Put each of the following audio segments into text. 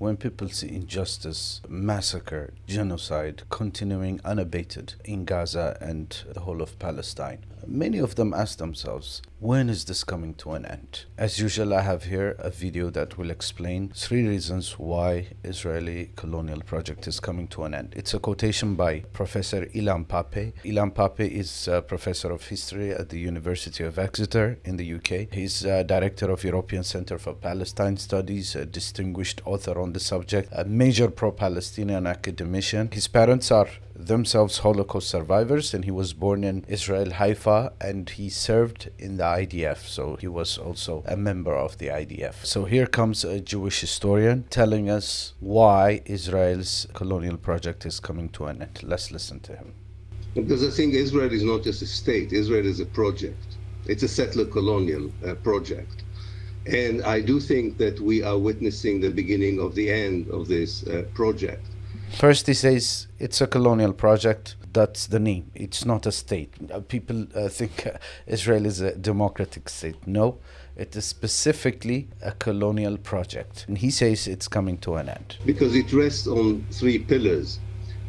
when people see injustice, massacre, genocide continuing unabated in Gaza and the whole of Palestine, many of them ask themselves, when is this coming to an end? As usual, I have here a video that will explain 3 reasons why Israeli colonial project is coming to an end. It's a quotation by Professor Ilan Pappe. Ilan Pappe is a professor of history at the University of Exeter in the UK. He's director of European Center for Palestine Studies, a distinguished author on the subject, a major pro-Palestinian academician. His parents are themselves Holocaust survivors, and he was born in Israel, Haifa, and he served in the IDF, so he was also a member of the IDF. So here comes a Jewish historian telling us why Israel's colonial project is coming to an end. Let's listen to him. Because I think Israel is not just a state, Israel is a project. It's a settler colonial project. And I do think that we are witnessing the beginning of the end of this project. First, he says it's a colonial project. That's the name. It's not a state. People think Israel is a democratic state. No, it is specifically a colonial project. And he says it's coming to an end. Because it rests on 3 pillars.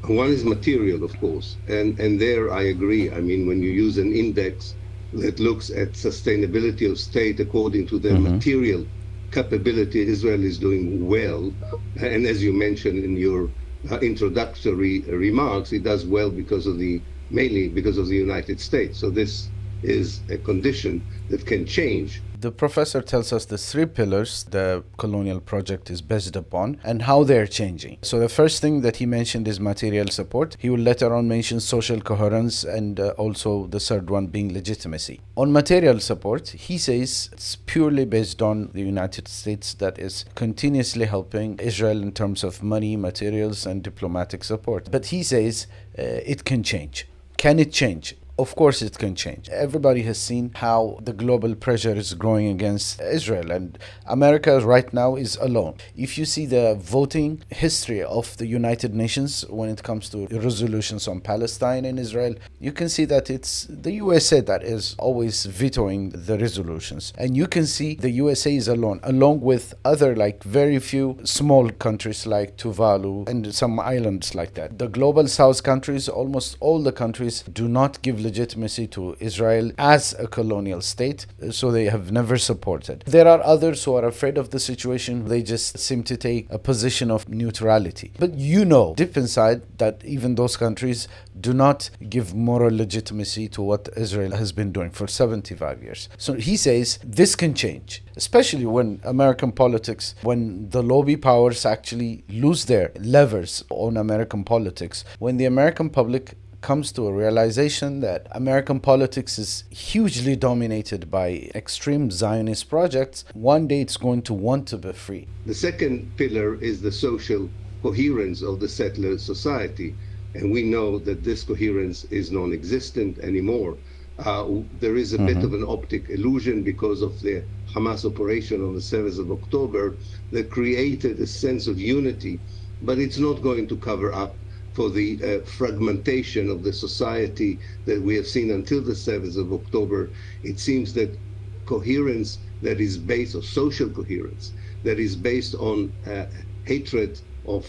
One is material, of course. And there I agree. I mean, when you use an index that looks at sustainability of state according to their material capability, Israel is doing well. And as you mentioned in your introductory remarks, it does well mainly because of the United States. So this is a condition that can change. The professor tells us the 3 pillars the colonial project is based upon and how they're changing. So the first thing that he mentioned is material support. He will later on mention social coherence and also the third one being legitimacy. On material support, he says it's purely based on the United States that is continuously helping Israel in terms of money, materials, and diplomatic support. But he says it can change. Can it change? Of course it can change. Everybody has seen how the global pressure is growing against Israel, and America right now is alone. If you see the voting history of the United Nations when it comes to resolutions on Palestine and Israel, you can see that it's the USA that is always vetoing the resolutions. And you can see the USA is alone, along with other very few small countries like Tuvalu and some islands like that. The global South countries, almost all the countries, do not give legitimacy to Israel as a colonial state, so they have never supported. There are others who are afraid of the situation. They just seem to take a position of neutrality. But deep inside that even those countries do not give moral legitimacy to what Israel has been doing for 75 years. So he says this can change, especially when American politics, when the lobby powers actually lose their levers on American politics, when the American public comes to a realization that American politics is hugely dominated by extreme Zionist projects, one day it's going to want to be free. The second pillar is the social coherence of the settler society. And we know that this coherence is non-existent anymore. There is a bit of an optic illusion because of the Hamas operation on the 7th of October that created a sense of unity, but it's not going to cover up for the fragmentation of the society that we have seen until the 7th of October. It seems that coherence that is based on social coherence, that is based on hatred of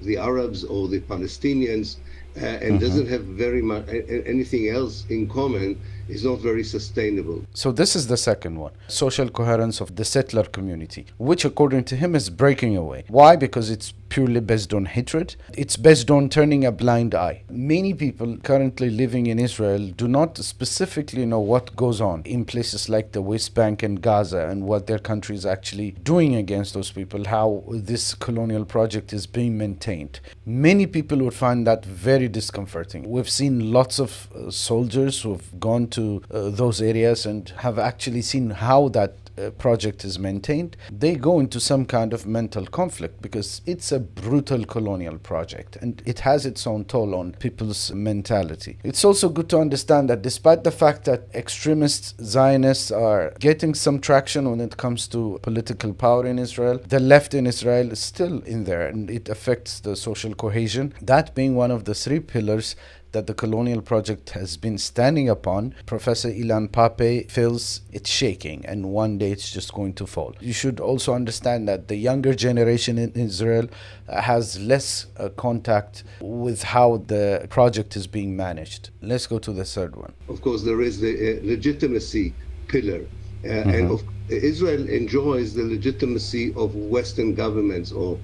the Arabs or the Palestinians, and doesn't have very much anything else in common, is not very sustainable. So this is the second one, social coherence of the settler community, which according to him is breaking away. Why? Because it's purely based on hatred. It's based on turning a blind eye. Many people currently living in Israel do not specifically know what goes on in places like the West Bank and Gaza and what their country is actually doing against those people, how this colonial project is being maintained. Many people would find that very discomforting. We've seen lots of soldiers who have gone to those areas and have actually seen how that project is maintained. They go into some kind of mental conflict because it's a brutal colonial project and it has its own toll on people's mentality. It's also good to understand that despite the fact that extremist Zionists are getting some traction when it comes to political power in Israel, the left in Israel is still in there and it affects the social cohesion. That being one of the 3 pillars that the colonial project has been standing upon, Professor Ilan Pappe feels it's shaking and one day it's just going to fall. You should also understand that the younger generation in Israel has less contact with how the project is being managed. Let's go to the third one. Of course, there is the legitimacy pillar. And Israel enjoys the legitimacy of Western governments or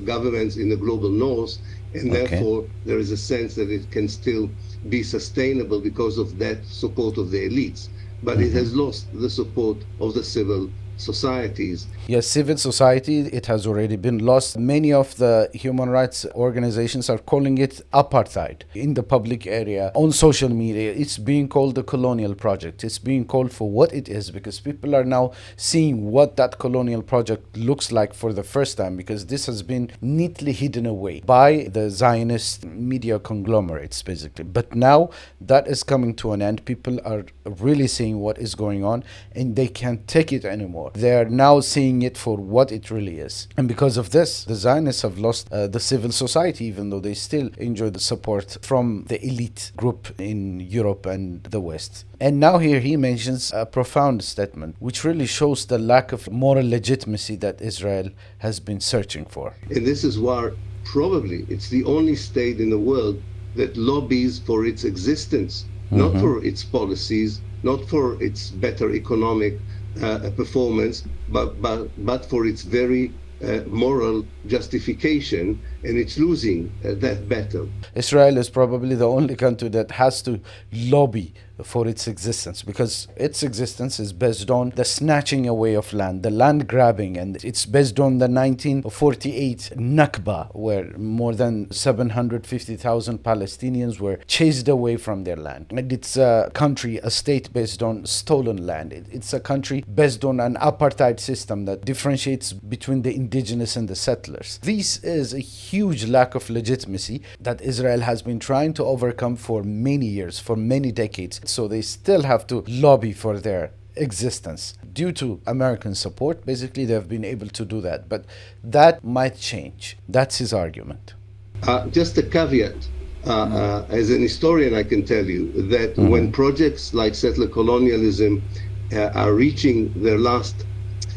governments in the global north, and therefore there is a sense that it can still be sustainable because of that support of the elites. But it has lost the support of the civil societies. Yes, civil society, it has already been lost. Many of the human rights organizations are calling it apartheid in the public area, on social media. It's being called the colonial project. It's being called for what it is, because people are now seeing what that colonial project looks like for the first time, because this has been neatly hidden away by the Zionist media conglomerates, basically. But now that is coming to an end. People are really seeing what is going on, and they can't take it anymore. They are now seeing it for what it really is. And because of this, the Zionists have lost the civil society, even though they still enjoy the support from the elite group in Europe and the West. And now here he mentions a profound statement, which really shows the lack of moral legitimacy that Israel has been searching for. And this is why probably it's the only state in the world that lobbies for its existence, not for its policies, not for its better economic performance, but for its very moral justification, and it's losing that battle. Israel is probably the only country that has to lobby for its existence, because its existence is based on the snatching away of land, the land grabbing, and it's based on the 1948 Nakba, where more than 750,000 Palestinians were chased away from their land. And it's a country, a state based on stolen land. It's a country based on an apartheid system that differentiates between the indigenous and the settlers. This is a huge lack of legitimacy that Israel has been trying to overcome for many years, for many decades. So they still have to lobby for their existence. Due to American support, basically they've been able to do that. But that might change. That's his argument. Just a caveat. As an historian, I can tell you that when projects like settler colonialism are reaching their last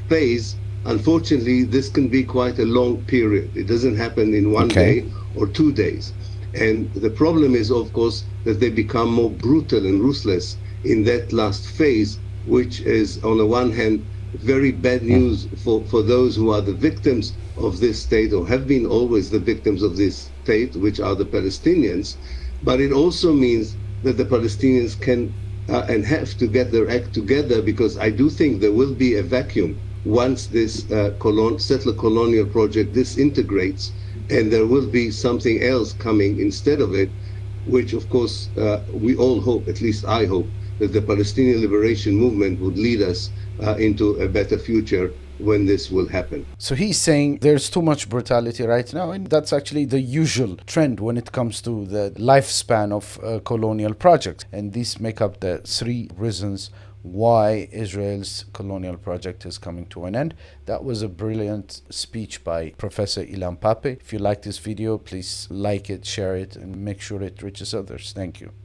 phase, unfortunately, this can be quite a long period. It doesn't happen in one day or 2 days. And the problem is, of course, that they become more brutal and ruthless in that last phase, which is, on the one hand, very bad news for those who are the victims of this state, or have been always the victims of this state, which are the Palestinians. But it also means that the Palestinians can and have to get their act together, because I do think there will be a vacuum once this settler colonial project disintegrates, and there will be something else coming instead of it, which of course we all hope, at least I hope, that the Palestinian liberation movement would lead us into a better future when this will happen. So he's saying there's too much brutality right now, and that's actually the usual trend when it comes to the lifespan of colonial projects. And these make up the 3 reasons why Israel's colonial project is coming to an end. That was a brilliant speech by Professor Ilan Pappe. If you like this video, please like it, share it, and make sure it reaches others. Thank you.